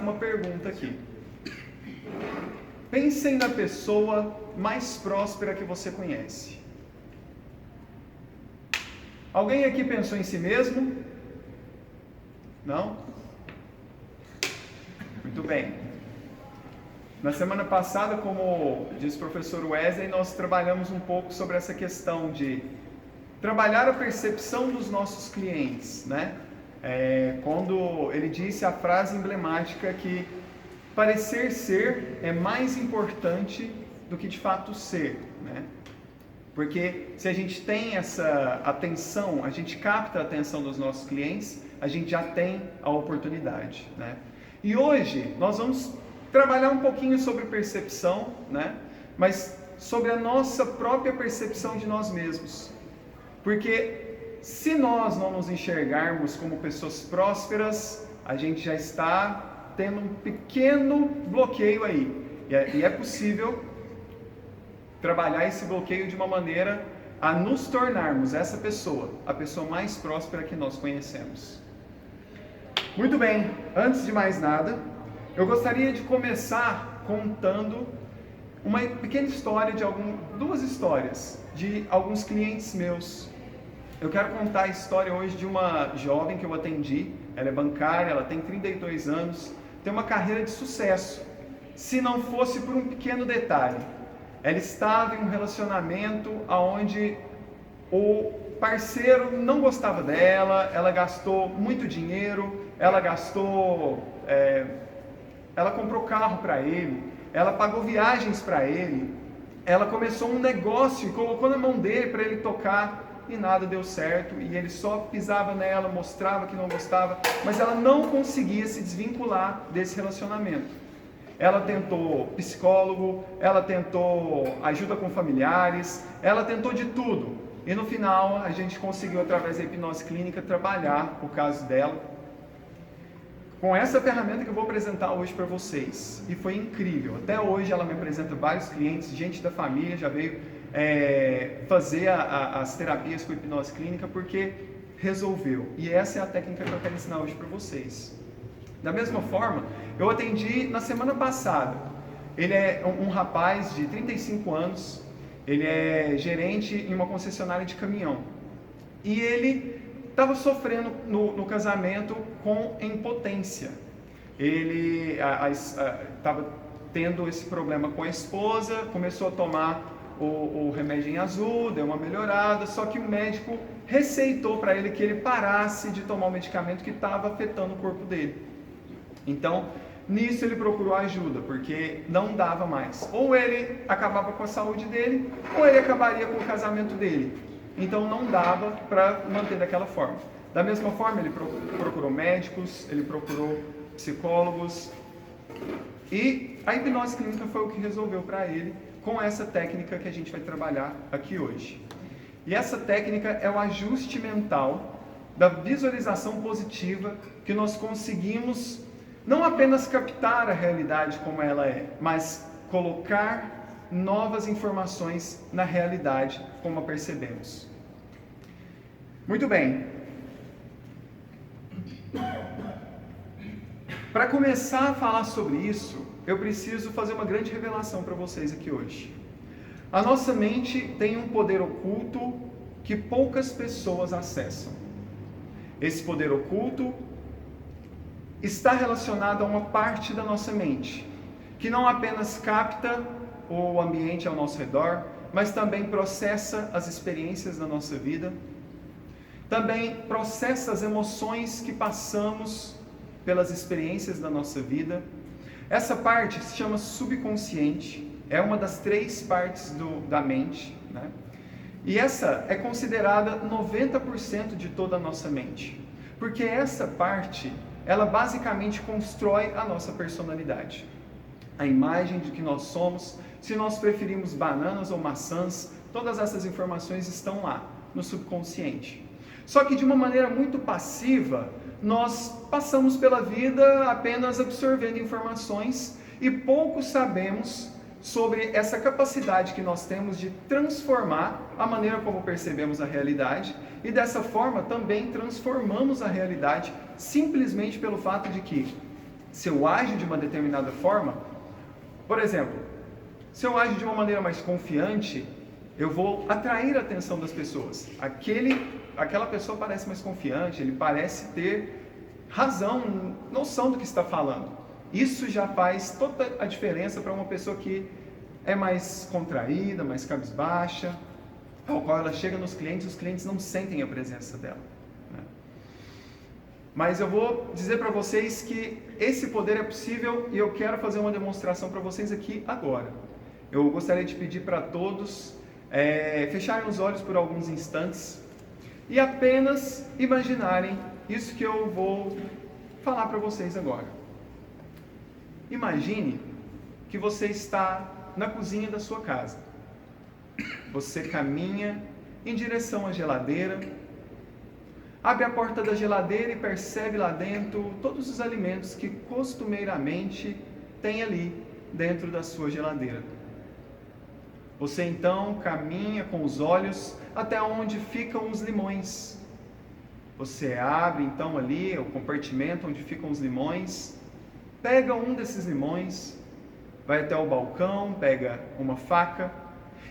com uma pergunta aqui. Pensem na pessoa mais próspera que você conhece. Alguém aqui pensou em si mesmo? Não? Muito bem. Na semana passada, como disse o professor Wesley, nós trabalhamos um pouco sobre essa questão de trabalhar a percepção dos nossos clientes, né? Quando ele disse a frase emblemática que parecer ser é mais importante do que de fato ser, né? Porque se a gente tem essa atenção, a gente capta a atenção dos nossos clientes, a gente já tem a oportunidade, né? E hoje nós vamos trabalhar um pouquinho sobre percepção, né? Mas sobre a nossa própria percepção de nós mesmos. Porque se nós não nos enxergarmos como pessoas prósperas, a gente já está tendo um pequeno bloqueio aí. E é possível trabalhar esse bloqueio de uma maneira a nos tornarmos essa pessoa, a pessoa mais próspera que nós conhecemos. Muito bem, antes de mais nada, eu gostaria de começar contando uma pequena história duas histórias de alguns clientes meus. Eu quero contar a história hoje de uma jovem que eu atendi. Ela é bancária, ela tem 32 anos, tem uma carreira de sucesso. Se não fosse por um pequeno detalhe, ela estava em um relacionamento onde o parceiro não gostava dela, ela gastou muito dinheiro, ela comprou carro para ele, ela pagou viagens para ele, ela começou um negócio e colocou na mão dele para ele tocar e nada deu certo, e ele só pisava nela, mostrava que não gostava, mas ela não conseguia se desvincular desse relacionamento. Ela tentou psicólogo, ela tentou ajuda com familiares, ela tentou de tudo. E no final a gente conseguiu, através da hipnose clínica, trabalhar o caso dela com essa ferramenta que eu vou apresentar hoje para vocês. E foi incrível. Até hoje ela me apresenta vários clientes, gente da família já veio fazer as terapias com hipnose clínica porque resolveu. E essa é a técnica que eu quero ensinar hoje para vocês. Da mesma forma, eu atendi na semana passada. Ele é um rapaz de 35 anos, ele é gerente em uma concessionária de caminhão. E ele estava sofrendo no casamento com impotência. Ele estava tendo esse problema com a esposa, começou a tomar o remédio em azul, deu uma melhorada, só que o médico receitou para ele que ele parasse de tomar o medicamento que estava afetando o corpo dele. Então, nisso ele procurou ajuda, porque não dava mais. Ou ele acabava com a saúde dele, ou ele acabaria com o casamento dele. Então não dava para manter daquela forma. Da mesma forma, ele procurou médicos, ele procurou psicólogos, e a hipnose clínica foi o que resolveu para ele com essa técnica que a gente vai trabalhar aqui hoje. E essa técnica é o ajuste mental da visualização positiva, que nós conseguimos não apenas captar a realidade como ela é, mas colocar novas informações na realidade como a percebemos. Muito bem. Para começar a falar sobre isso, eu preciso fazer uma grande revelação para vocês aqui hoje. A nossa mente tem um poder oculto que poucas pessoas acessam. Esse poder oculto está relacionado a uma parte da nossa mente, que não apenas capta o ambiente ao nosso redor, mas também processa as experiências da nossa vida, também processa as emoções que passamos pelas experiências da nossa vida. Essa parte se chama subconsciente, é uma das 3 partes da mente, né? E essa é considerada 90% de toda a nossa mente, porque essa parte, ela basicamente constrói a nossa personalidade, a imagem de que nós somos. Se nós preferimos bananas ou maçãs, todas essas informações estão lá, no subconsciente. Só que de uma maneira muito passiva, nós passamos pela vida apenas absorvendo informações e pouco sabemos sobre essa capacidade que nós temos de transformar a maneira como percebemos a realidade, e dessa forma também transformamos a realidade simplesmente pelo fato de que se eu ajo de uma determinada forma, por exemplo, se eu ajo de uma maneira mais confiante, eu vou atrair a atenção das pessoas. Aquela pessoa parece mais confiante, ele parece ter razão, noção do que está falando. Isso já faz toda a diferença para uma pessoa que é mais contraída, mais cabisbaixa, ao qual ela chega nos clientes, os clientes não sentem a presença dela. Mas eu vou dizer para vocês que esse poder é possível e eu quero fazer uma demonstração para vocês aqui agora. Eu gostaria de pedir para todos fecharem os olhos por alguns instantes e apenas imaginarem isso que eu vou falar para vocês agora. Imagine que você está na cozinha da sua casa. Você caminha em direção à geladeira, abre a porta da geladeira e percebe lá dentro todos os alimentos que costumeiramente tem ali dentro da sua geladeira. Você então caminha com os olhos até onde ficam os limões. Você abre então ali o compartimento onde ficam os limões, pega um desses limões, vai até o balcão, pega uma faca,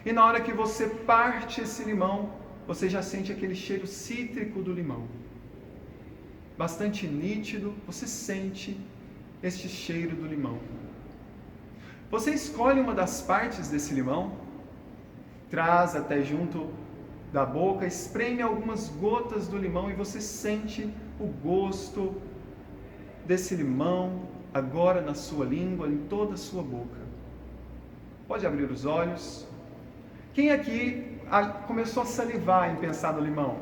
e na hora que você parte esse limão, você já sente aquele cheiro cítrico do limão. Bastante nítido, você sente este cheiro do limão. Você escolhe uma das partes desse limão, traz até junto da boca, espreme algumas gotas do limão e você sente o gosto desse limão agora na sua língua, em toda a sua boca. Pode abrir os olhos. Quem aqui começou a salivar em pensar no limão?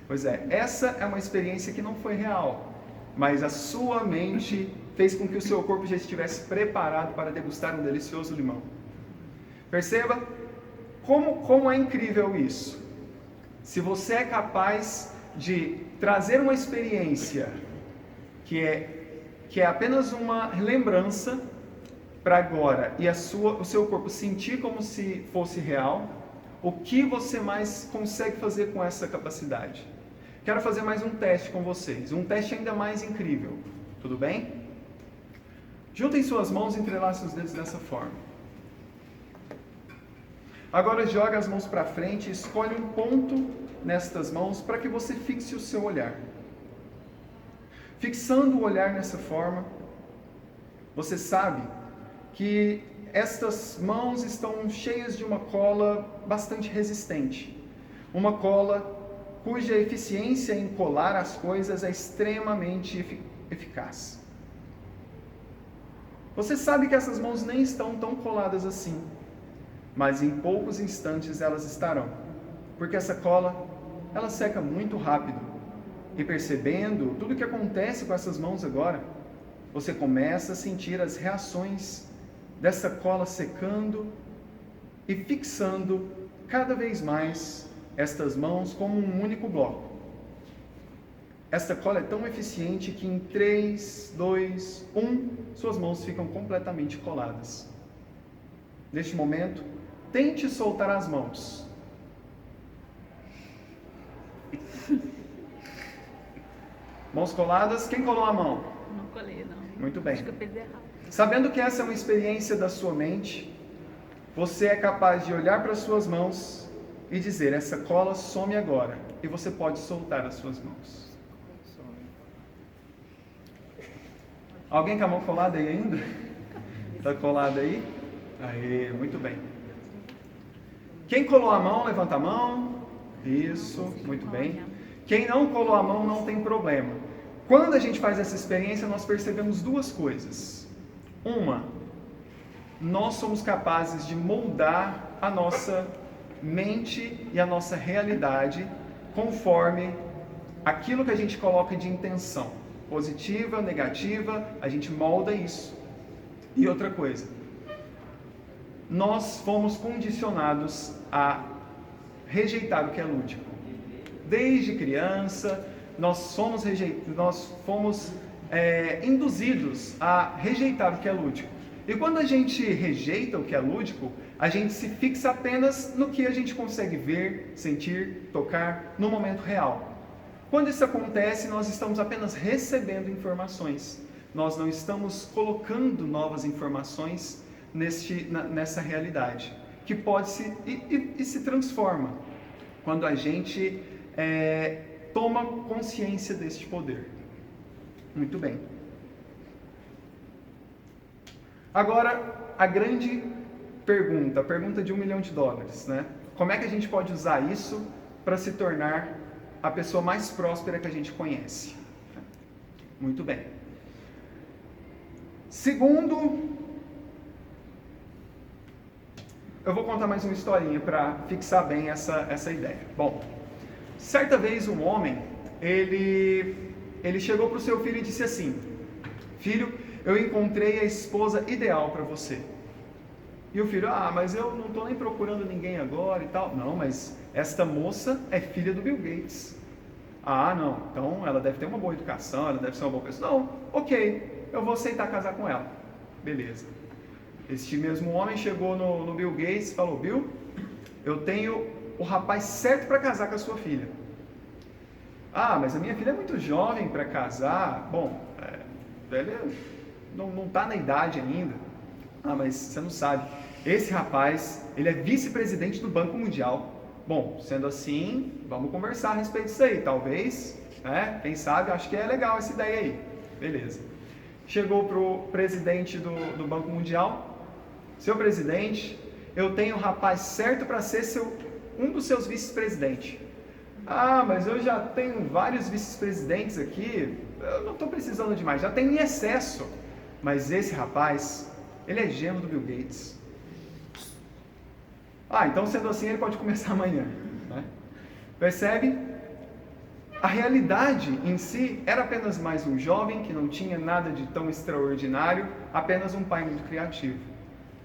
Pois é, essa é uma experiência que não foi real, mas a sua mente fez com que o seu corpo já estivesse preparado para degustar um delicioso limão. Perceba como é incrível isso. Se você é capaz de trazer uma experiência que é apenas uma lembrança para agora e o seu corpo sentir como se fosse real, o que você mais consegue fazer com essa capacidade? Quero fazer mais um teste com vocês, um teste ainda mais incrível. Tudo bem? Juntem suas mãos e entrelacem os dedos dessa forma. Agora joga as mãos para frente e escolhe um ponto nestas mãos para que você fixe o seu olhar. Fixando o olhar nessa forma, você sabe que estas mãos estão cheias de uma cola bastante resistente. Uma cola cuja eficiência em colar as coisas é extremamente eficaz. Você sabe que essas mãos nem estão tão coladas assim, mas em poucos instantes elas estarão, porque essa cola, ela seca muito rápido. E percebendo tudo o que acontece com essas mãos agora, você começa a sentir as reações dessa cola secando e fixando cada vez mais estas mãos como um único bloco. Esta cola é tão eficiente que em 3, 2, 1, suas mãos ficam completamente coladas. Neste momento, tente soltar as mãos. Mãos coladas, quem colou a mão? Não colei, não. Muito bem. Acho que eu fiz errado. Sabendo que essa é uma experiência da sua mente, você é capaz de olhar para as suas mãos e dizer, essa cola some agora. E você pode soltar as suas mãos. Alguém com a mão colada aí ainda? Está colada aí? Aê, muito bem. Quem colou a mão, levanta a mão. Isso, muito bem. Quem não colou a mão, não tem problema. Quando a gente faz essa experiência, nós percebemos duas coisas. Uma, nós somos capazes de moldar a nossa mente e a nossa realidade conforme aquilo que a gente coloca de intenção. Positiva, negativa, a gente molda isso. E outra coisa, nós fomos condicionados a rejeitar o que é lúdico. Desde criança, nós fomos induzidos a rejeitar o que é lúdico. E quando a gente rejeita o que é lúdico, a gente se fixa apenas no que a gente consegue ver, sentir, tocar no momento real. Quando isso acontece, nós estamos apenas recebendo informações. nós não estamos colocando novas informações nessa realidade, que pode se transforma quando a gente toma consciência deste poder. Muito bem. Agora, a grande pergunta, a pergunta de $1 milhão, né? Como é que a gente pode usar isso para se tornar a pessoa mais próspera que a gente conhece? Muito bem. Segundo, eu vou contar mais uma historinha para fixar bem essa ideia. Bom, certa vez um homem, ele chegou para o seu filho e disse assim: filho, eu encontrei a esposa ideal para você. E o filho: mas eu não estou nem procurando ninguém agora e tal. Não, mas esta moça é filha do Bill Gates. Não, então ela deve ter uma boa educação, ela deve ser uma boa pessoa. Não, ok, eu vou aceitar casar com ela. Beleza. Este mesmo homem chegou no Bill Gates e falou: Bill, eu tenho o rapaz certo para casar com a sua filha. Mas a minha filha é muito jovem para casar. Bom, ele não está na idade ainda. Mas você não sabe, esse rapaz, ele é vice-presidente do Banco Mundial. Bom, sendo assim, vamos conversar a respeito disso aí, talvez, né? Quem sabe, acho que é legal essa ideia aí. Beleza. Chegou para o presidente do Banco Mundial: seu presidente, eu tenho o rapaz certo para ser um dos seus vice-presidentes. Mas eu já tenho vários vice-presidentes aqui, eu não estou precisando de mais, já tenho em excesso. Mas esse rapaz, ele é genro do Bill Gates. Então sendo assim, ele pode começar amanhã, né? Percebe? A realidade em si era apenas mais um jovem que não tinha nada de tão extraordinário, apenas um pai muito criativo.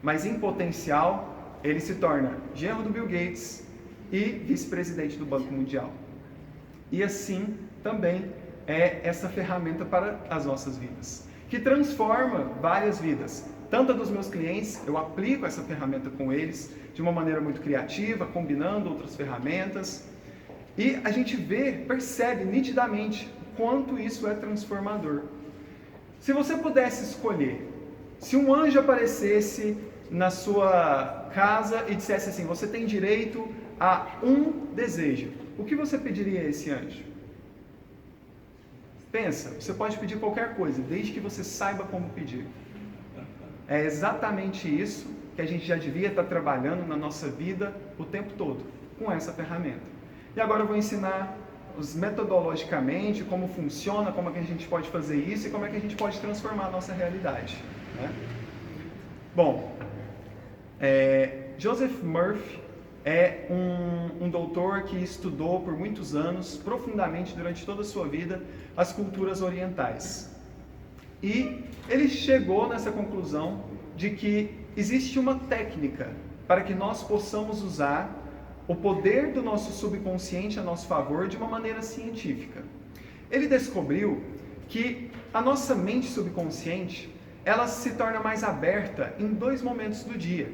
Mas em potencial, ele se torna genro do Bill Gates e vice-presidente do Banco Mundial. E assim também é essa ferramenta para as nossas vidas, que transforma várias vidas. Tanto a dos meus clientes, eu aplico essa ferramenta com eles de uma maneira muito criativa, combinando outras ferramentas. E a gente percebe nitidamente o quanto isso é transformador. Se você pudesse escolher, se um anjo aparecesse na sua casa e dissesse assim: você tem direito a um desejo, o que você pediria a esse anjo? Pensa, você pode pedir qualquer coisa, desde que você saiba como pedir. É exatamente isso que a gente já devia estar trabalhando na nossa vida o tempo todo, com essa ferramenta. E agora eu vou ensinar metodologicamente como funciona, como é que a gente pode fazer isso e como é que a gente pode transformar a nossa realidade, né? Bom, Joseph Murphy é um doutor que estudou por muitos anos, profundamente, durante toda a sua vida, as culturas orientais. E ele chegou nessa conclusão de que existe uma técnica para que nós possamos usar o poder do nosso subconsciente a nosso favor de uma maneira científica. Ele descobriu que a nossa mente subconsciente, ela se torna mais aberta em 2 momentos do dia: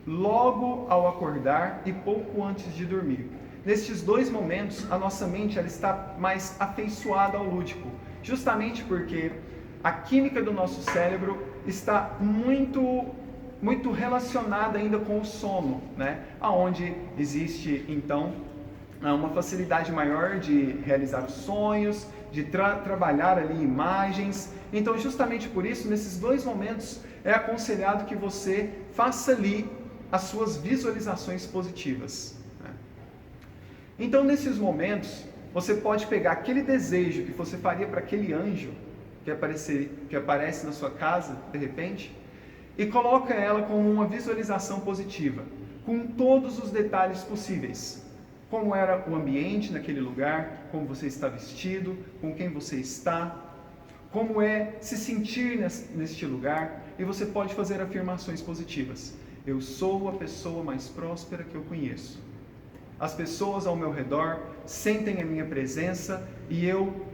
logo ao acordar e pouco antes de dormir. Nestes 2 momentos, a nossa mente ela está mais afeiçoada ao lúdico, justamente porque a química do nosso cérebro está muito relacionada ainda com o sono, né? Onde existe, então, uma facilidade maior de realizar os sonhos, de trabalhar ali imagens. Então, justamente por isso, nesses 2 momentos, é aconselhado que você faça ali as suas visualizações positivas, né? Então, nesses momentos, você pode pegar aquele desejo que você faria para aquele anjo que aparece na sua casa, de repente, e coloca ela como uma visualização positiva, com todos os detalhes possíveis. Como era o ambiente naquele lugar, como você está vestido, com quem você está, como é se sentir neste lugar, e você pode fazer afirmações positivas. Eu sou a pessoa mais próspera que eu conheço. As pessoas ao meu redor sentem a minha presença e eu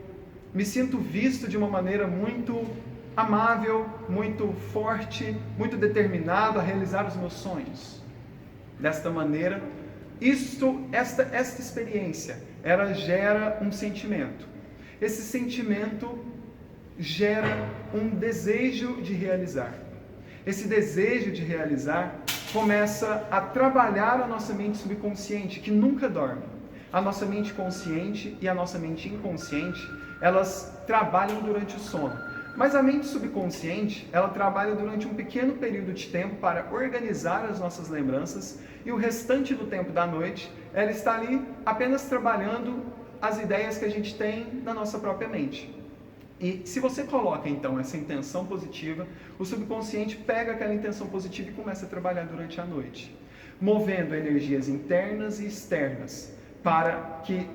me sinto visto de uma maneira muito amável, muito forte, muito determinado a realizar os meus sonhos. Desta maneira, esta experiência, ela gera um sentimento. Esse sentimento gera um desejo de realizar. Esse desejo de realizar começa a trabalhar a nossa mente subconsciente, que nunca dorme. A nossa mente consciente e a nossa mente inconsciente, elas trabalham durante o sono. Mas a mente subconsciente, ela trabalha durante um pequeno período de tempo para organizar as nossas lembranças e o restante do tempo da noite, ela está ali apenas trabalhando as ideias que a gente tem na nossa própria mente. E se você coloca então essa intenção positiva, o subconsciente pega aquela intenção positiva e começa a trabalhar durante a noite, movendo energias internas e externas para que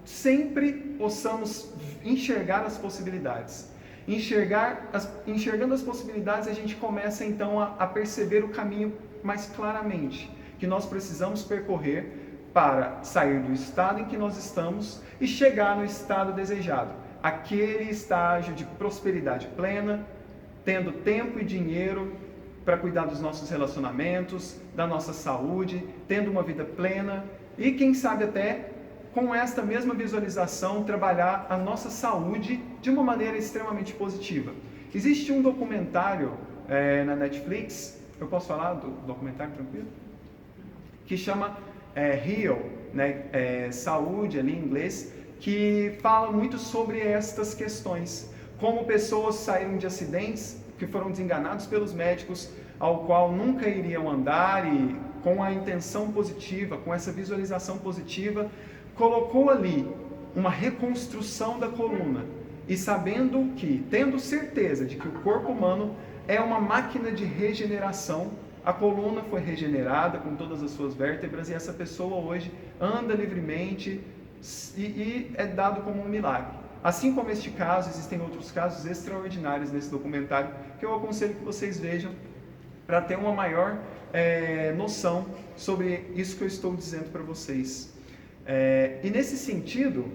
sempre possamos enxergar as possibilidades. Enxergando as possibilidades, a gente começa então a perceber o caminho mais claramente, que nós precisamos percorrer para sair do estado em que nós estamos e chegar no estado desejado, aquele estágio de prosperidade plena, tendo tempo e dinheiro para cuidar dos nossos relacionamentos, da nossa saúde, tendo uma vida plena e quem sabe até com esta mesma visualização, trabalhar a nossa saúde de uma maneira extremamente positiva. Existe um documentário na Netflix, eu posso falar do documentário tranquilo? Que chama Heal, né? Saúde ali em inglês, que fala muito sobre estas questões. Como pessoas saíram de acidentes, que foram desenganados pelos médicos, ao qual nunca iriam andar e com a intenção positiva, com essa visualização positiva, colocou ali uma reconstrução da coluna e sabendo que, tendo certeza de que o corpo humano é uma máquina de regeneração, a coluna foi regenerada com todas as suas vértebras e essa pessoa hoje anda livremente e é dado como um milagre. Assim como este caso, existem outros casos extraordinários nesse documentário que eu aconselho que vocês vejam para ter uma maior noção sobre isso que eu estou dizendo para vocês. E nesse sentido,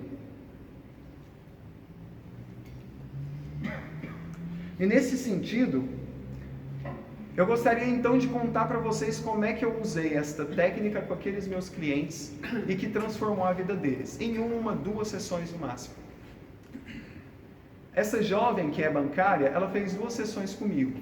eu gostaria então de contar para vocês como é que eu usei esta técnica com aqueles meus clientes e que transformou a vida deles, em 1, 2 sessões no máximo. Essa jovem que é bancária, ela fez 2 sessões comigo.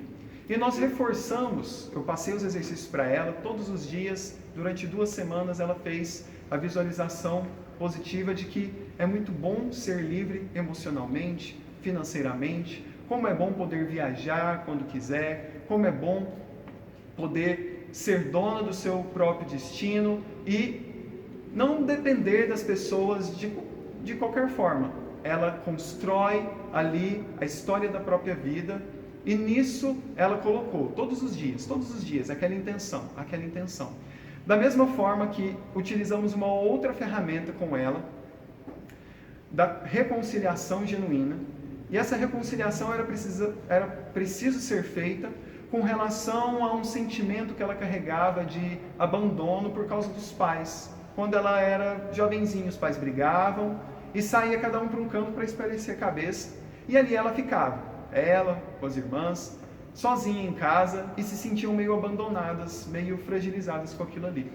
E nós reforçamos, eu passei os exercícios para ela, todos os dias, durante 2 semanas ela fez a visualização positiva de que é muito bom ser livre emocionalmente, financeiramente, como é bom poder viajar quando quiser, como é bom poder ser dona do seu próprio destino e não depender das pessoas de qualquer forma. Ela constrói ali a história da própria vida e nisso ela colocou todos os dias, aquela intenção. Da mesma forma que utilizamos uma outra ferramenta com ela, da reconciliação genuína, e essa reconciliação era preciso ser feita com relação a um sentimento que ela carregava de abandono por causa dos pais. Quando ela era jovenzinha, os pais brigavam e saía cada um para um canto para espairecer a cabeça, e ali ela ficava, ela com as irmãs, sozinha em casa e se sentiam meio abandonadas, meio fragilizadas com aquilo ali.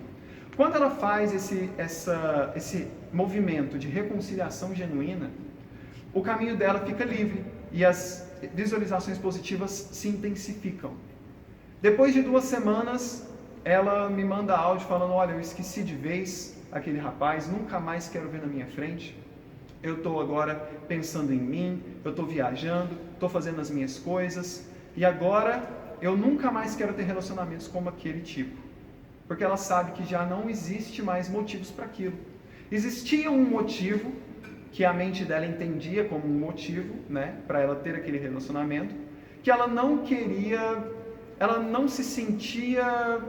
Quando ela faz esse movimento de reconciliação genuína, o caminho dela fica livre e as visualizações positivas se intensificam. Depois de 2 semanas, ela me manda áudio falando: olha, eu esqueci de vez aquele rapaz, nunca mais quero ver na minha frente. Eu estou agora pensando em mim, eu estou viajando, estou fazendo as minhas coisas e agora eu nunca mais quero ter relacionamentos como aquele tipo. Porque ela sabe que já não existe mais motivos para aquilo. Existia um motivo que a mente dela entendia como um motivo, né, para ela ter aquele relacionamento, que ela não queria, ela não se sentia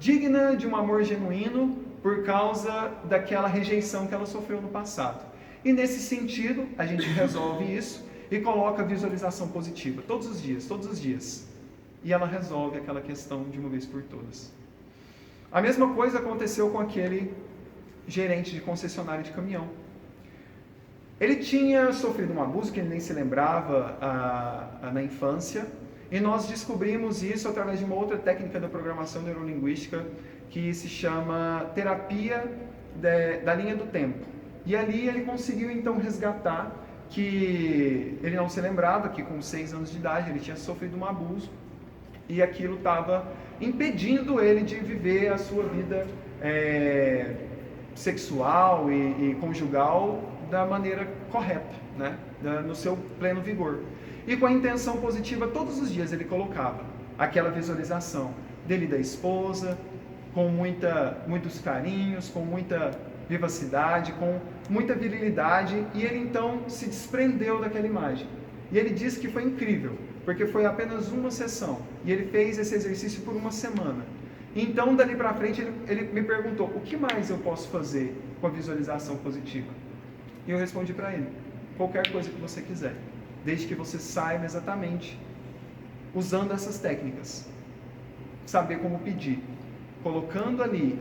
digna de um amor genuíno por causa daquela rejeição que ela sofreu no passado. E nesse sentido, a gente resolve isso e coloca a visualização positiva todos os dias. E ela resolve aquela questão de uma vez por todas. A mesma coisa aconteceu com aquele gerente de concessionária de caminhão. Ele tinha sofrido um abuso que ele nem se lembrava na infância, e nós descobrimos isso através de uma outra técnica da programação neurolinguística que se chama terapia da linha do tempo. E ali ele conseguiu então resgatar que ele não se lembrava que com 6 anos de idade ele tinha sofrido um abuso e aquilo estava impedindo ele de viver a sua vida sexual e conjugal da maneira correta, né? No seu pleno vigor. E com a intenção positiva, todos os dias ele colocava aquela visualização dele e da esposa, com muitos carinhos, com muita vivacidade, com muita virilidade, e ele então se desprendeu daquela imagem. E ele disse que foi incrível, porque foi apenas uma sessão, e ele fez esse exercício por uma semana. Então, dali para frente, ele me perguntou, o que mais eu posso fazer com a visualização positiva? E eu respondi para ele, qualquer coisa que você quiser, desde que você saiba exatamente, usando essas técnicas, saber como pedir, colocando ali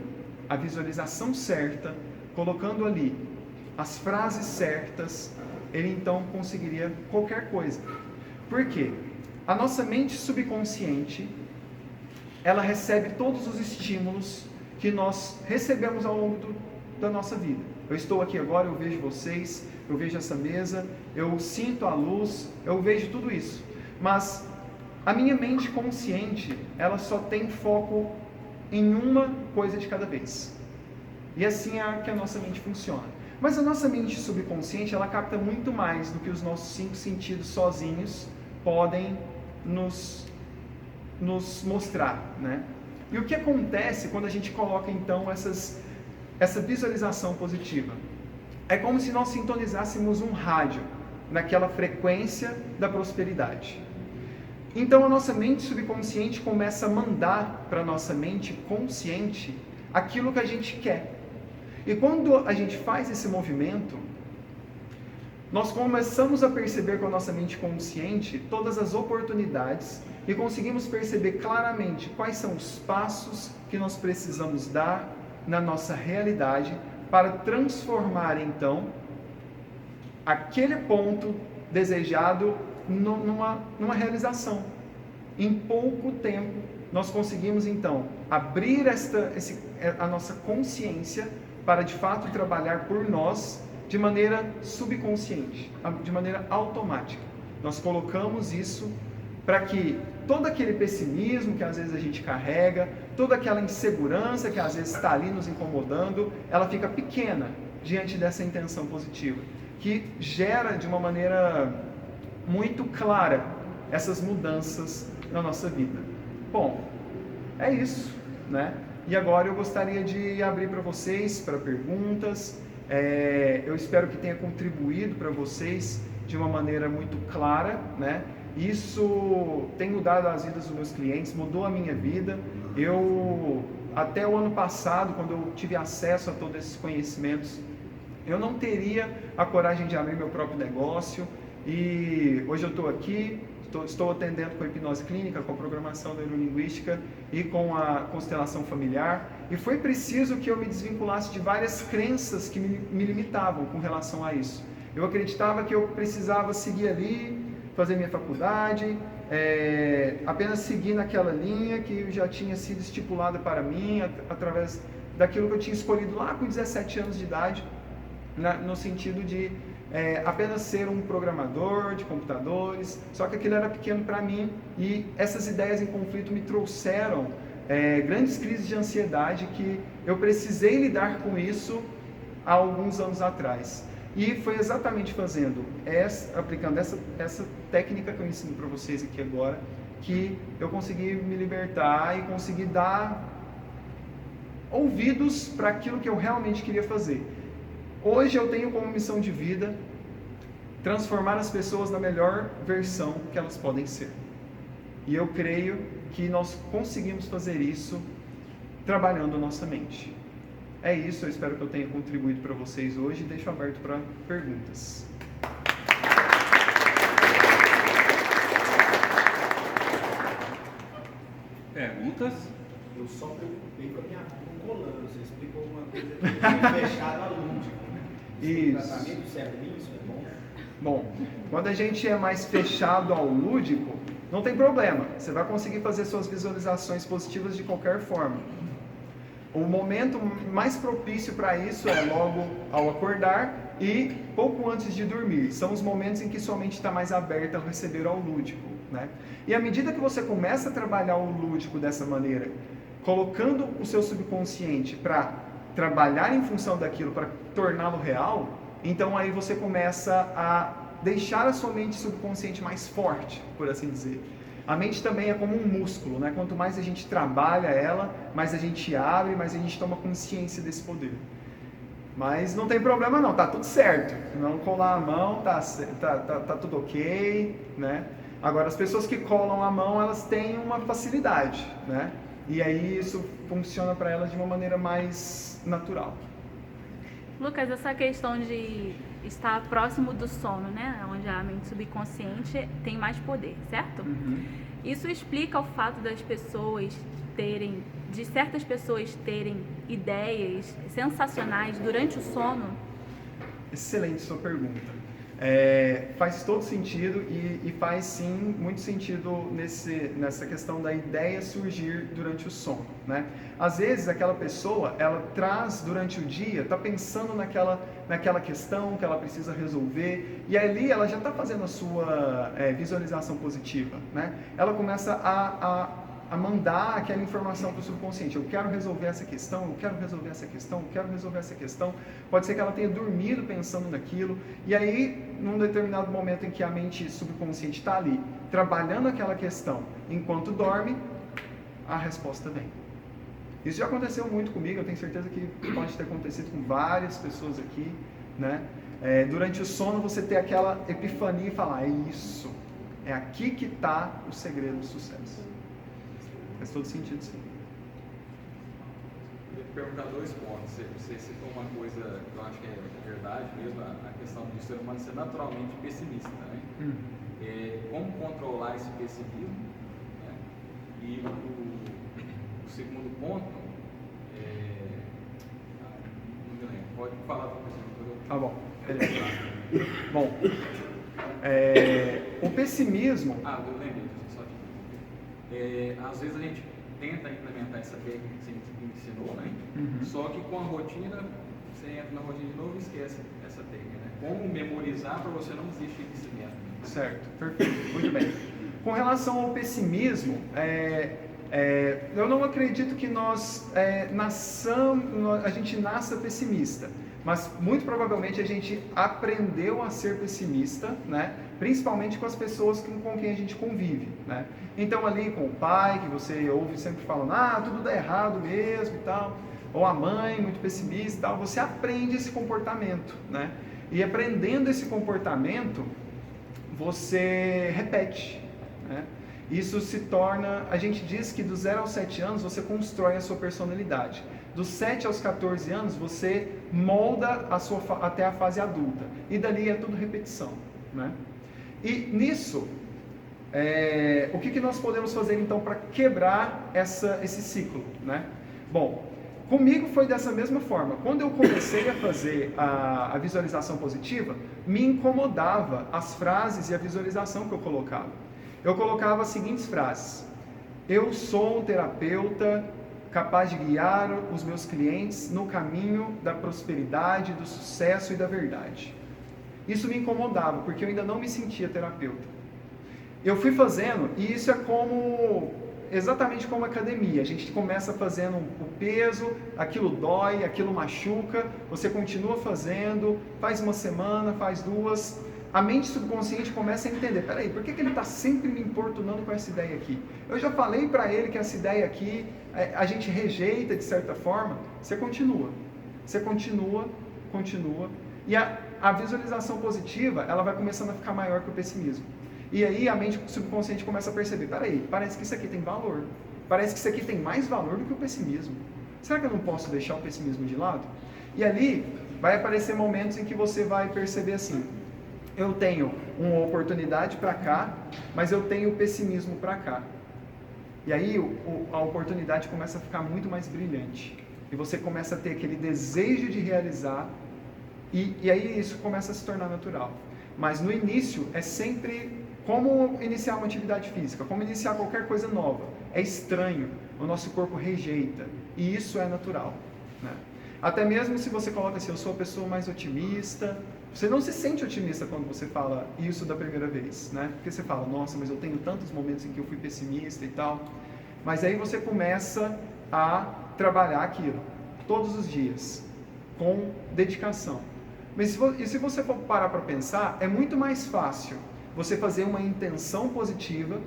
a visualização certa, colocando ali as frases certas, ele então conseguiria qualquer coisa. Por quê? A nossa mente subconsciente, ela recebe todos os estímulos que nós recebemos ao longo da nossa vida. Eu estou aqui agora, eu vejo vocês, eu vejo essa mesa, eu sinto a luz, eu vejo tudo isso. Mas a minha mente consciente, ela só tem foco em uma coisa de cada vez. E assim é que a nossa mente funciona. Mas a nossa mente subconsciente, ela capta muito mais do que os nossos 5 sentidos sozinhos podem nos mostrar, né? E o que acontece quando a gente coloca então essa visualização positiva? É como se nós sintonizássemos um rádio naquela frequência da prosperidade. Então a nossa mente subconsciente começa a mandar para a nossa mente consciente aquilo que a gente quer. E quando a gente faz esse movimento, nós começamos a perceber com a nossa mente consciente todas as oportunidades e conseguimos perceber claramente quais são os passos que nós precisamos dar na nossa realidade para transformar então aquele ponto desejado numa realização. Em pouco tempo nós conseguimos então abrir a nossa consciência para de fato trabalhar por nós de maneira subconsciente, de maneira automática. Nós colocamos isso para que todo aquele pessimismo que às vezes a gente carrega, toda aquela insegurança que às vezes está ali nos incomodando, ela fica pequena diante dessa intenção positiva, que gera de uma maneira muito clara essas mudanças na nossa vida. Bom, é isso, né? E agora eu gostaria de abrir para vocês, para perguntas. Eu espero que tenha contribuído para vocês de uma maneira muito clara, né? Isso tem mudado as vidas dos meus clientes, mudou a minha vida. Até o ano passado, quando eu tive acesso a todos esses conhecimentos, eu não teria a coragem de abrir meu próprio negócio. E hoje eu estou aqui, estou atendendo com a hipnose clínica, com a programação neurolinguística e com a constelação familiar. E foi preciso que eu me desvinculasse de várias crenças que me limitavam com relação a isso. Eu acreditava que eu precisava seguir ali, fazer minha faculdade, apenas seguir naquela linha que já tinha sido estipulada para mim, através daquilo que eu tinha escolhido lá com 17 anos de idade, no sentido de apenas ser um programador de computadores. Só que aquilo era pequeno para mim e essas ideias em conflito me trouxeram grandes crises de ansiedade que eu precisei lidar com isso há alguns anos atrás. E foi exatamente aplicando essa técnica que eu ensino para vocês aqui agora, que eu consegui me libertar e consegui dar ouvidos para aquilo que eu realmente queria fazer. Hoje eu tenho como missão de vida transformar as pessoas na melhor versão que elas podem ser. E eu creio que nós conseguimos fazer isso trabalhando a nossa mente. É isso, eu espero que eu tenha contribuído para vocês hoje e deixo aberto para perguntas. Perguntas? Eu só preocupei com a minha colando. Você explicou uma coisa que fechada lúdico. Isso. Tratamento certinho, isso é bom? Bom, quando a gente é mais fechado ao lúdico, não tem problema. Você vai conseguir fazer suas visualizações positivas de qualquer forma. O momento mais propício para isso é logo ao acordar E pouco antes de dormir, são os momentos em que sua mente está mais aberta ao receber ao lúdico, né? E à medida que você começa a trabalhar o lúdico dessa maneira, colocando o seu subconsciente para trabalhar em função daquilo, para torná-lo real, então aí você começa a deixar a sua mente subconsciente mais forte, por assim dizer. A mente também é como um músculo, né? Quanto mais a gente trabalha ela, mais a gente abre, mais a gente toma consciência desse poder. Mas não tem problema não, tá tudo certo. Não colar a mão, tá tudo ok, né? Agora, as pessoas que colam a mão, elas têm uma facilidade, né? E aí isso funciona para elas de uma maneira mais natural. Lucas, essa questão de estar próximo do sono, né? Onde a mente subconsciente tem mais poder, certo? Uhum. Isso explica o fato das pessoas de certas pessoas terem ideias sensacionais durante o sono? Excelente sua pergunta. Faz todo sentido e faz sim muito sentido nessa questão da ideia surgir durante o sono, né? Às vezes aquela pessoa, ela traz durante o dia, está pensando naquela questão que ela precisa resolver, e ali ela já está fazendo a sua visualização positiva, né? Ela começa a mandar aquela informação para o subconsciente. Eu quero resolver essa questão, eu quero resolver essa questão, eu quero resolver essa questão. Pode ser que ela tenha dormido pensando naquilo, e aí, num determinado momento em que a mente subconsciente está ali, trabalhando aquela questão, enquanto dorme, a resposta vem. Isso já aconteceu muito comigo, eu tenho certeza que pode ter acontecido com várias pessoas aqui, né? Durante o sono você ter aquela epifania e falar, é isso, é aqui que está o segredo do sucesso. Faz todo sentido, sim. Eu queria perguntar dois pontos. Você citou uma coisa que eu acho que é verdade mesmo, a questão do ser humano ser naturalmente pessimista, né? Como controlar esse pessimismo? Né? E o segundo ponto, não me lembro, pode falar para você. Tá bom, beleza. Bom, o pessimismo... Eu lembrei, só de... às vezes a gente tenta implementar essa técnica que você ensinou, né? Uhum. Só que com a rotina, você entra na rotina de novo e esquece essa técnica, né? Como memorizar para você não desistir desse método? Certo, perfeito, muito bem. Com relação ao pessimismo, eu não acredito que a gente nasça pessimista, mas muito provavelmente a gente aprendeu a ser pessimista, né? Principalmente com as pessoas com quem a gente convive, né? Então ali com o pai, que você ouve sempre falando, tudo dá errado mesmo e tal, ou a mãe muito pessimista e tal, você aprende esse comportamento, né? E aprendendo esse comportamento, você repete, né? Isso se torna, a gente diz que do 0 aos 7 anos você constrói a sua personalidade. Dos 7 aos 14 anos você molda até a fase adulta. E dali é tudo repetição, né? E nisso, o que nós podemos fazer então para quebrar esse ciclo, né? Bom, comigo foi dessa mesma forma. Quando eu comecei a fazer a visualização positiva, me incomodava as frases e a visualização que eu colocava. Eu colocava as seguintes frases: eu sou um terapeuta capaz de guiar os meus clientes no caminho da prosperidade, do sucesso e da verdade. Isso me incomodava, porque eu ainda não me sentia terapeuta. Eu fui fazendo, e isso é exatamente como academia. A gente começa fazendo o peso, aquilo dói, aquilo machuca, você continua fazendo, faz uma semana, faz duas, a mente subconsciente começa a entender, peraí, por que ele está sempre me importunando com essa ideia aqui? Eu já falei para ele que essa ideia aqui, a gente rejeita de certa forma. Você continua, e a visualização positiva, ela vai começando a ficar maior que o pessimismo. E aí a mente subconsciente começa a perceber, peraí, parece que isso aqui tem valor, parece que isso aqui tem mais valor do que o pessimismo. Será que eu não posso deixar o pessimismo de lado? E ali vai aparecer momentos em que você vai perceber assim, eu tenho uma oportunidade para cá, mas eu tenho o pessimismo para cá. E aí a oportunidade começa a ficar muito mais brilhante. E você começa a ter aquele desejo de realizar, e aí isso começa a se tornar natural. Mas no início é sempre como iniciar uma atividade física, como iniciar qualquer coisa nova. É estranho, o nosso corpo rejeita, e isso é natural, né? Até mesmo se você coloca assim, eu sou a pessoa mais otimista, você não se sente otimista quando você fala isso da primeira vez, né? Porque você fala, nossa, mas eu tenho tantos momentos em que eu fui pessimista e tal. Mas aí você começa a trabalhar aquilo, todos os dias, com dedicação. Mas se você for parar para pensar, é muito mais fácil você fazer uma intenção positiva,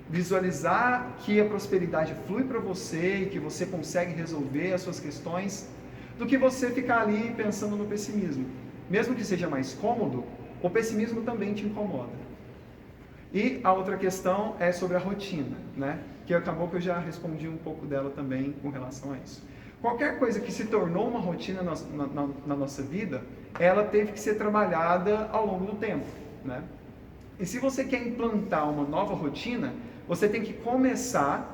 visualizar que a prosperidade flui para você e que você consegue resolver as suas questões, do que você ficar ali pensando no pessimismo. Mesmo que seja mais cômodo, o pessimismo também te incomoda. E a outra questão é sobre a rotina, né? Que acabou que eu já respondi um pouco dela também com relação a isso. Qualquer coisa que se tornou uma rotina na nossa vida, ela teve que ser trabalhada ao longo do tempo, né? E se você quer implantar uma nova rotina, você tem que começar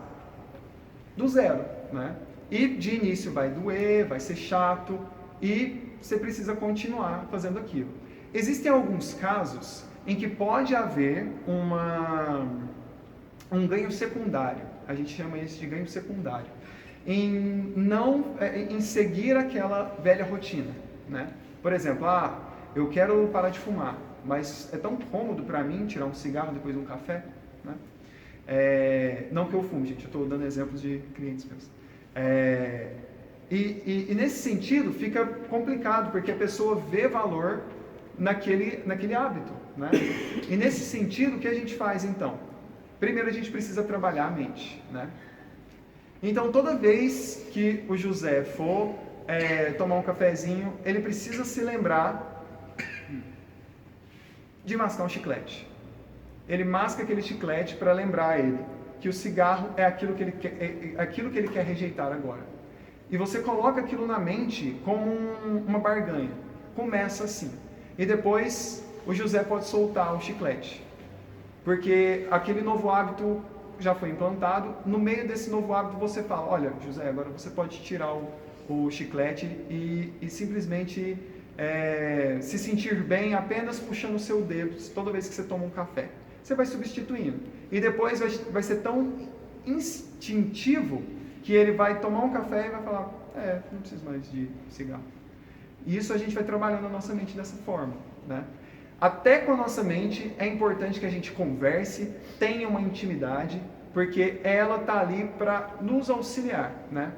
do zero, né? E de início vai doer, vai ser chato e você precisa continuar fazendo aquilo. Existem alguns casos em que pode haver um ganho secundário. A gente chama isso de ganho secundário. Em seguir aquela velha rotina, né? Por exemplo, eu quero parar de fumar, mas é tão cômodo para mim tirar um cigarro depois de um café, né? Não que eu fume, gente, eu estou dando exemplos de clientes meus. E nesse sentido fica complicado, porque a pessoa vê valor naquele hábito, né? E nesse sentido, o que a gente faz então? Primeiro a gente precisa trabalhar a mente, né? Então toda vez que o José for tomar um cafezinho, ele precisa se lembrar de mascar um chiclete. Ele masca aquele chiclete para lembrar ele que o cigarro é aquilo que ele quer rejeitar agora. E você coloca aquilo na mente como uma barganha. Começa assim. E depois o José pode soltar o chiclete. Porque aquele novo hábito já foi implantado. No meio desse novo hábito você fala, olha, José, agora você pode tirar o chiclete e simplesmente se sentir bem apenas puxando o seu dedo toda vez que você toma um café. Você vai substituindo. E depois vai ser tão instintivo que ele vai tomar um café e vai falar, não preciso mais de cigarro. E isso a gente vai trabalhando a nossa mente dessa forma, né? Até com a nossa mente é importante que a gente converse, tenha uma intimidade, porque ela está ali para nos auxiliar, né?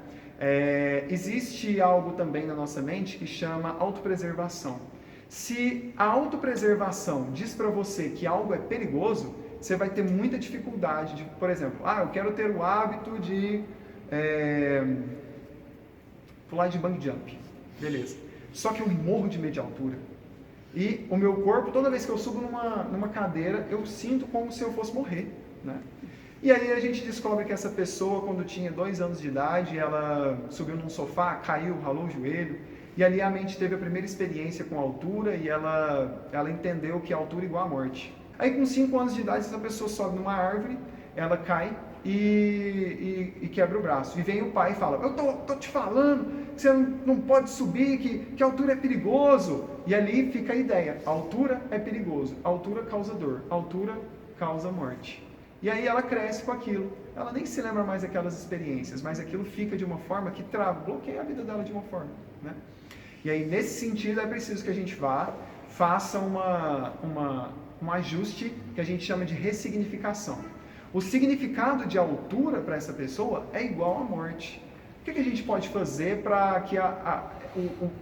Existe algo também na nossa mente que chama autopreservação. Se a autopreservação diz para você que algo é perigoso, você vai ter muita dificuldade de, por exemplo, eu quero ter o hábito de pular de bungee jump. Beleza. Só que eu morro de medo de altura. E o meu corpo, toda vez que eu subo numa cadeira, eu sinto como se eu fosse morrer, né? E aí a gente descobre que essa pessoa, quando tinha 2 anos de idade, ela subiu num sofá, caiu, ralou o joelho, e ali a mente teve a primeira experiência com a altura e ela entendeu que a altura é igual à morte. Aí com 5 anos de idade, essa pessoa sobe numa árvore, ela cai e quebra o braço. E vem o pai e fala, eu tô te falando que você não pode subir, que a altura é perigoso. E ali fica a ideia, a altura é perigoso, a altura causa dor, a altura causa morte. E aí ela cresce com aquilo, ela nem se lembra mais daquelas experiências, mas aquilo fica de uma forma que bloqueia a vida dela de uma forma, né? E aí nesse sentido é preciso que a gente faça um ajuste que a gente chama de ressignificação. O significado de altura para essa pessoa é igual à morte. O que a gente pode fazer para que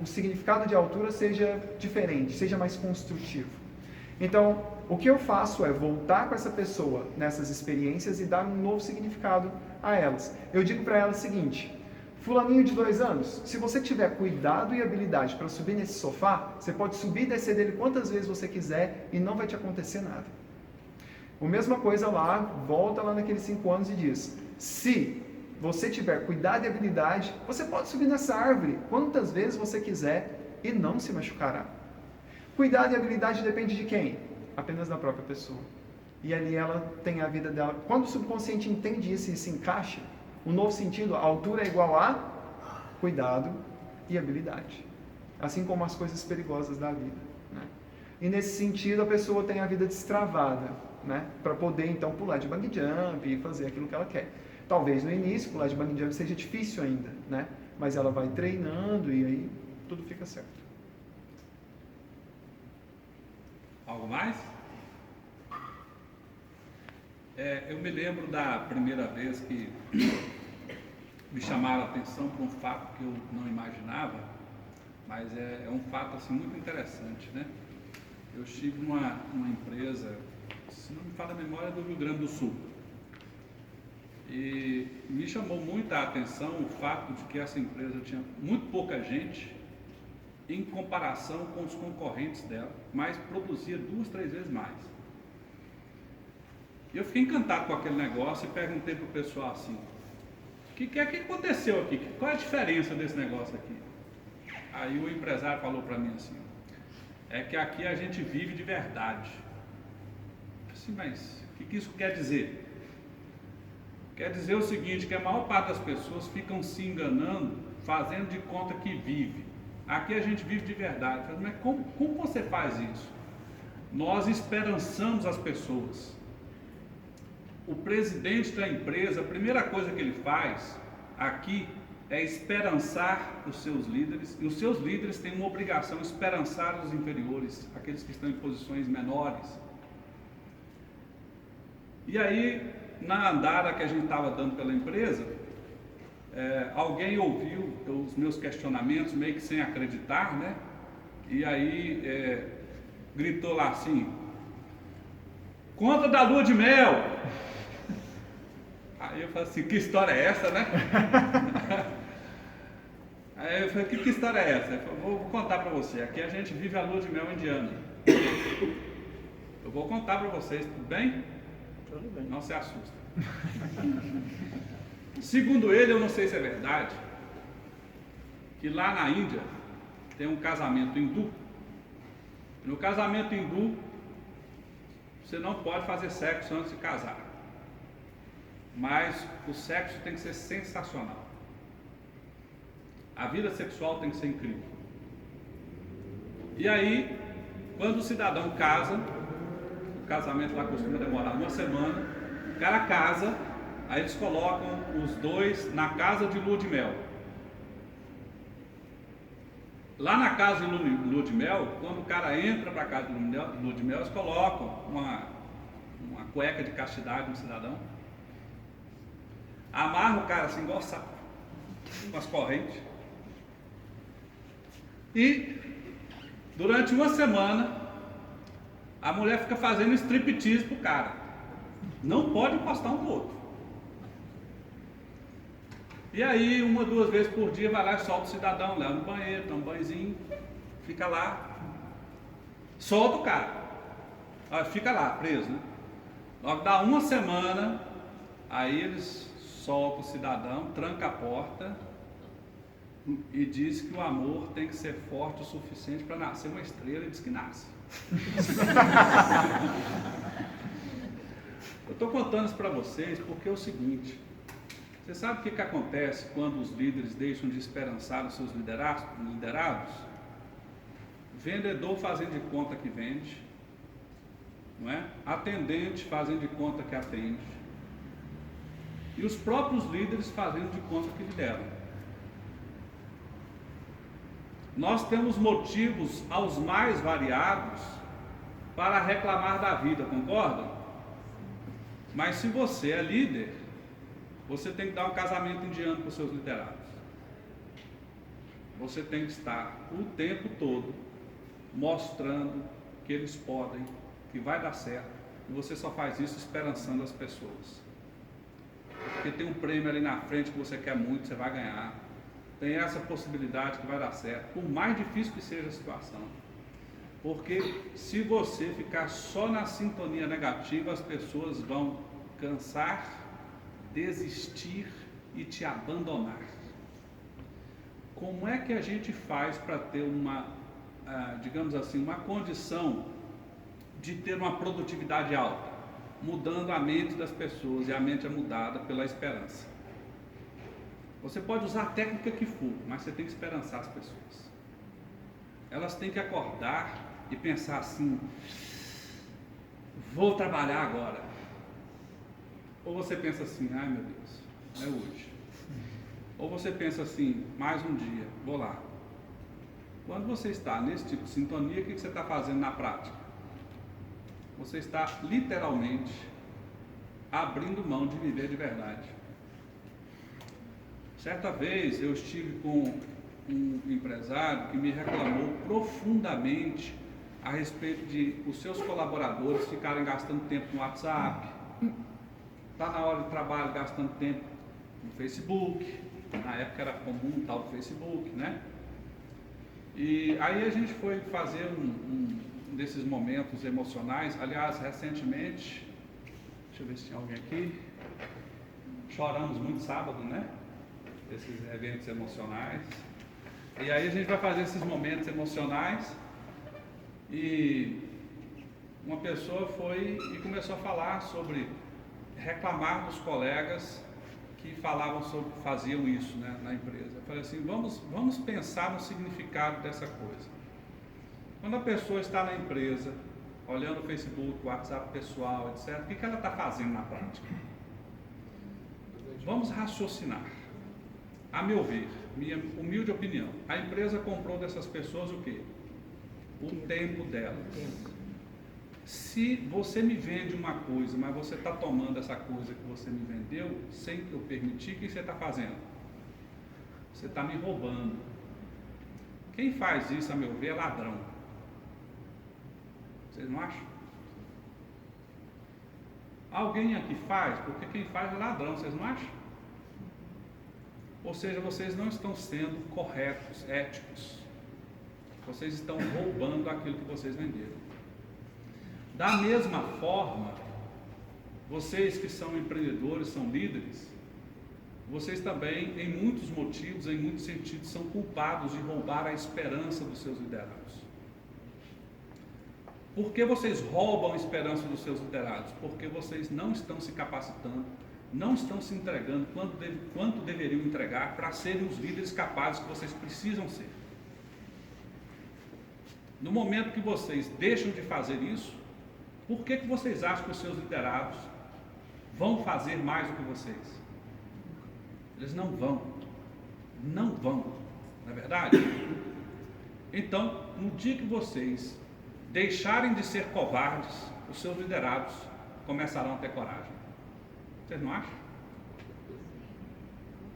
o significado de altura seja diferente, seja mais construtivo? Então, o que eu faço é voltar com essa pessoa nessas experiências e dar um novo significado a elas. Eu digo para ela o seguinte, fulaninho de 2 anos, se você tiver cuidado e habilidade para subir nesse sofá, você pode subir e descer dele quantas vezes você quiser e não vai te acontecer nada. A mesma coisa lá, volta lá naqueles 5 anos e diz, se você tiver cuidado e habilidade, você pode subir nessa árvore quantas vezes você quiser e não se machucará. Cuidado e habilidade depende de quem? Apenas da própria pessoa. E ali ela tem a vida dela. Quando o subconsciente entende isso e se encaixa, o novo sentido, a altura é igual a cuidado e habilidade. Assim como as coisas perigosas da vida, né? E nesse sentido a pessoa tem a vida destravada, né? Para poder então pular de bungee jump e fazer aquilo que ela quer. Talvez no início pular de bungee jump seja difícil ainda, né? mas ela vai treinando e aí tudo fica certo. Algo mais? Eu me lembro da primeira vez que me chamaram a atenção por um fato que eu não imaginava, mas é um fato assim, muito interessante, né? Eu estive numa empresa, se não me falha a memória, do Rio Grande do Sul. E me chamou muito a atenção o fato de que essa empresa tinha muito pouca gente em comparação com os concorrentes dela, mas produzia 2, 3 vezes mais. E eu fiquei encantado com aquele negócio e perguntei para o pessoal assim, o que aconteceu aqui? Qual é a diferença desse negócio aqui? Aí o empresário falou para mim assim, é que aqui a gente vive de verdade. Assim, mas o que isso quer dizer? Quer dizer o seguinte, que a maior parte das pessoas ficam se enganando, fazendo de conta que vive. Aqui a gente vive de verdade. Mas como você faz isso? Nós esperançamos as pessoas. O presidente da empresa, a primeira coisa que ele faz aqui é esperançar os seus líderes, e os seus líderes têm uma obrigação de esperançar os inferiores, aqueles que estão em posições menores. E aí, na andada que a gente estava dando pela empresa, alguém ouviu os meus questionamentos, meio que sem acreditar, né? E aí gritou lá assim, conta da lua de mel! Aí eu falei assim, que história é essa, né? Aí eu falei, que história é essa? Eu falei, vou contar para você, aqui a gente vive a lua de mel indiana. Eu vou contar para vocês, tudo bem? Tudo bem. Não se assusta. Segundo ele, eu não sei se é verdade, que lá na Índia tem um casamento hindu. No casamento hindu, você não pode fazer sexo antes de casar. Mas o sexo tem que ser sensacional. A vida sexual tem que ser incrível. E aí, quando o cidadão casa, o casamento lá costuma demorar 1 semana, o cara casa, aí eles colocam os dois na casa de lua de mel. Lá na casa de lua de mel, quando o cara entra para a casa de lua de mel, eles colocam uma cueca de castidade no cidadão, amarra o cara assim, igual sapo, com as correntes, e durante 1 semana a mulher fica fazendo striptease pro cara, não pode encostar um no outro. E aí 1, 2 vezes por dia vai lá e solta o cidadão, leva no banheiro, dá um banhozinho, fica lá, solta o cara, fica lá preso, né? Logo dá 1 semana, aí eles soltam o cidadão, tranca a porta e diz que o amor tem que ser forte o suficiente para nascer uma estrela, e diz que nasce. Eu estou contando isso para vocês porque é o seguinte, você sabe o que acontece quando os líderes deixam de esperançar os seus liderados? Vendedor fazendo de conta que vende, não é? Atendente fazendo de conta que atende, e os próprios líderes fazendo de conta que lideram. Nós temos motivos aos mais variados para reclamar da vida, concordam? Mas se você é líder, você tem que dar um casamento indiano para os seus liderados. Você tem que estar o tempo todo mostrando que eles podem, que vai dar certo, e você só faz isso esperançando as pessoas. Porque tem um prêmio ali na frente que você quer muito, você vai ganhar. Tem essa possibilidade que vai dar certo, por mais difícil que seja a situação. Porque se você ficar só na sintonia negativa, as pessoas vão cansar, desistir e te abandonar. Como é que a gente faz para ter digamos assim, uma condição de ter uma produtividade alta? Mudando a mente das pessoas, e a mente é mudada pela esperança. Você pode usar a técnica que for, mas você tem que esperançar as pessoas. Elas têm que acordar e pensar assim, vou trabalhar agora. Ou você pensa assim, ai meu Deus, não é hoje. Ou você pensa assim, mais um dia, vou lá. Quando você está nesse tipo de sintonia, o que você está fazendo na prática? Você está literalmente abrindo mão de viver de verdade. Certa vez eu estive com um empresário que me reclamou profundamente a respeito de os seus colaboradores ficarem gastando tempo no WhatsApp, está na hora de trabalho gastando tempo no Facebook, na época era comum o tal do Facebook, né? E aí a gente foi fazer um desses momentos emocionais, aliás, recentemente, deixa eu ver se tinha alguém aqui, choramos muito sábado, né? Esses eventos emocionais. E aí a gente vai fazer esses momentos emocionais e uma pessoa foi e começou a falar sobre reclamar dos colegas que falavam sobre, faziam isso, né, na empresa. Eu falei assim, vamos pensar no significado dessa coisa. Quando a pessoa está na empresa, olhando o Facebook, o WhatsApp pessoal, etc., o que ela está fazendo na prática? Vamos raciocinar. A meu ver, minha humilde opinião, a empresa comprou dessas pessoas o quê? O tempo delas. Se você me vende uma coisa, mas você está tomando essa coisa que você me vendeu, sem que eu permitir, o que você está fazendo? Você está me roubando. Quem faz isso, a meu ver, é ladrão. Vocês não acham? Alguém aqui faz, porque quem faz é ladrão, vocês não acham? Ou seja, vocês não estão sendo corretos, éticos. Vocês estão roubando aquilo que vocês venderam. Da mesma forma, vocês que são empreendedores, são líderes, vocês também, em muitos motivos, em muitos sentidos, são culpados de roubar a esperança dos seus liderados. Por que vocês roubam a esperança dos seus liderados? Porque vocês não estão se capacitando, não estão se entregando quanto deveriam entregar para serem os líderes capazes que vocês precisam ser. No momento que vocês deixam de fazer isso, por que vocês acham que os seus liderados vão fazer mais do que vocês? Eles não vão. Não vão. Não é verdade? Então, no dia que vocês deixarem de ser covardes, os seus liderados começarão a ter coragem. Vocês não acham?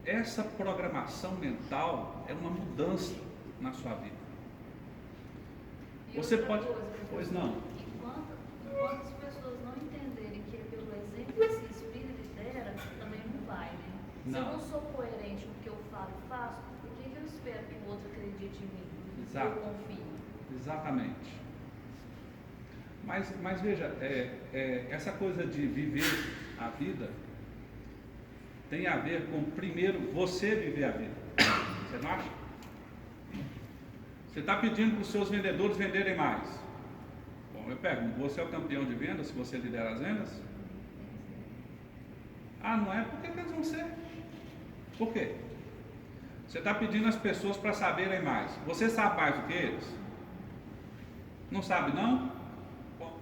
Essa programação mental é uma mudança na sua vida. Você pode... Pois não. Enquanto as pessoas não entenderem que é pelo exemplo que esse espírito lidera, também não vai, né? Se eu não sou coerente com o que eu falo e faço, por que eu espero que o outro acredite em mim? Exato. Eu confio. Exatamente. Mas veja, essa coisa de viver a vida tem a ver com, primeiro, você viver a vida. Você não acha? Você está pedindo para os seus vendedores venderem mais. Bom, eu pergunto, você é o campeão de vendas se você lidera as vendas? Ah, não é? Por que eles vão ser? Por quê? Você está pedindo às pessoas para saberem mais. Você sabe mais do que eles? Não sabe, não? Bom,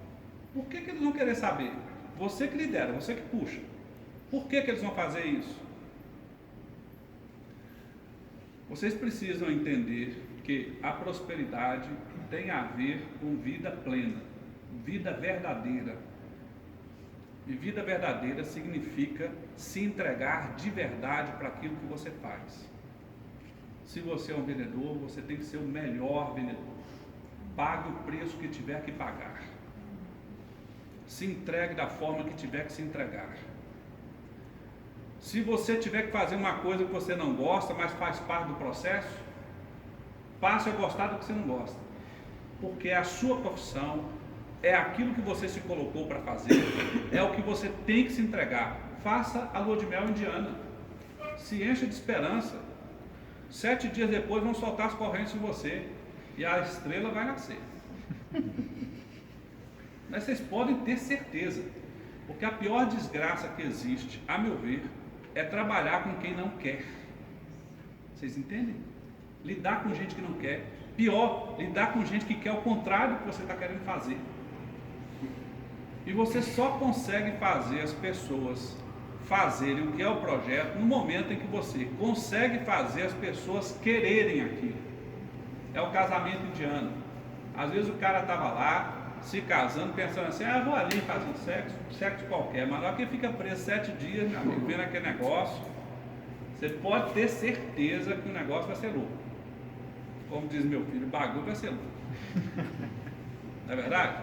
por que eles vão querer saber? Você que lidera, você que puxa. Por que eles vão fazer isso? Vocês precisam entender que a prosperidade tem a ver com vida plena, vida verdadeira. E vida verdadeira significa se entregar de verdade para aquilo que você faz. Se você é um vendedor, você tem que ser o melhor vendedor. Pague o preço que tiver que pagar. Se entregue da forma que tiver que se entregar. Se você tiver que fazer uma coisa que você não gosta, mas faz parte do processo, passe a gostar do que você não gosta. Porque é a sua profissão, é aquilo que você se colocou para fazer, é o que você tem que se entregar. Faça a lua de mel indiana. Se encha de esperança. 7 dias depois vão soltar as correntes em você e a estrela vai nascer. Mas vocês podem ter certeza, porque a pior desgraça que existe, a meu ver, é trabalhar com quem não quer. Vocês entendem? Lidar com gente que não quer. Pior, lidar com gente que quer o contrário do que você está querendo fazer. E você só consegue fazer as pessoas fazerem o que é o projeto no momento em que você consegue fazer as pessoas quererem aquilo. É o casamento indiano. Às vezes o cara estava lá, se casando, pensando assim, vou ali fazer um sexo qualquer, mas na hora que fica preso 7 dias, meu amigo, vendo aquele negócio, você pode ter certeza que o negócio vai ser louco. Como diz meu filho, o bagulho vai ser louco. Não é verdade?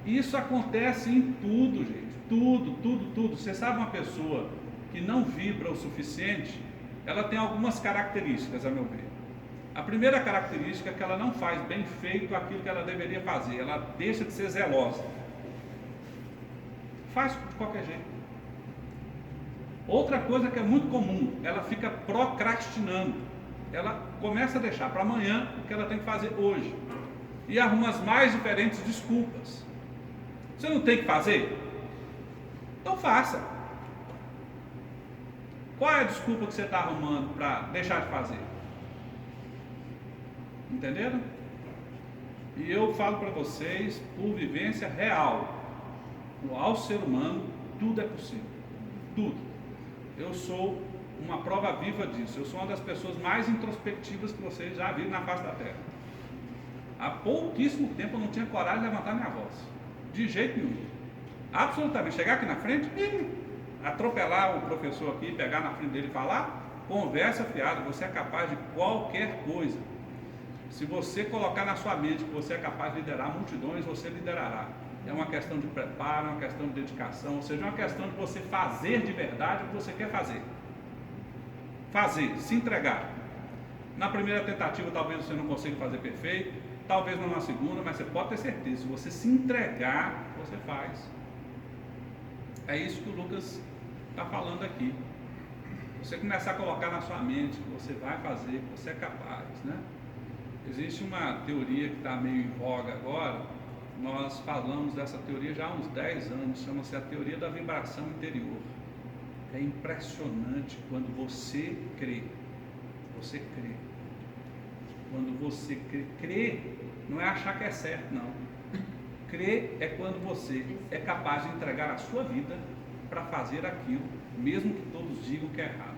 Isso acontece em tudo, gente. Tudo. Você sabe, uma pessoa que não vibra o suficiente, ela tem algumas características, a meu ver. A primeira característica é que ela não faz bem feito aquilo que ela deveria fazer. Ela deixa de ser zelosa. Faz de qualquer jeito. Outra coisa que é muito comum, ela fica procrastinando. Ela começa a deixar para amanhã o que ela tem que fazer hoje. E arruma as mais diferentes desculpas. Você não tem que fazer? Então faça. Qual é a desculpa que você está arrumando para deixar de fazer? Entenderam? E eu falo para vocês, por vivência real, ao ser humano, tudo é possível. Tudo. Eu sou uma prova viva disso. Eu sou uma das pessoas mais introspectivas que vocês já viram na face da Terra. Há pouquíssimo tempo eu não tinha coragem de levantar minha voz. De jeito nenhum. Absolutamente. Chegar aqui na frente, atropelar o professor aqui, pegar na frente dele e falar, conversa fiada, você é capaz de qualquer coisa. Se você colocar na sua mente que você é capaz de liderar multidões, você liderará. É uma questão de preparo, é uma questão de dedicação, ou seja, é uma questão de você fazer de verdade o que você quer fazer. Fazer, se entregar. Na primeira tentativa talvez você não consiga fazer perfeito, talvez não na segunda, mas você pode ter certeza, se você se entregar, você faz. É isso que o Lucas está falando aqui. Você começar a colocar na sua mente que você vai fazer, que você é capaz, né? Existe uma teoria que está meio em voga agora, nós falamos dessa teoria já há uns 10 anos, chama-se a teoria da vibração interior. É impressionante quando você crê. Você crê. Quando você crê, crer não é achar que é certo, não. Crer é quando você é capaz de entregar a sua vida para fazer aquilo, mesmo que todos digam que é errado.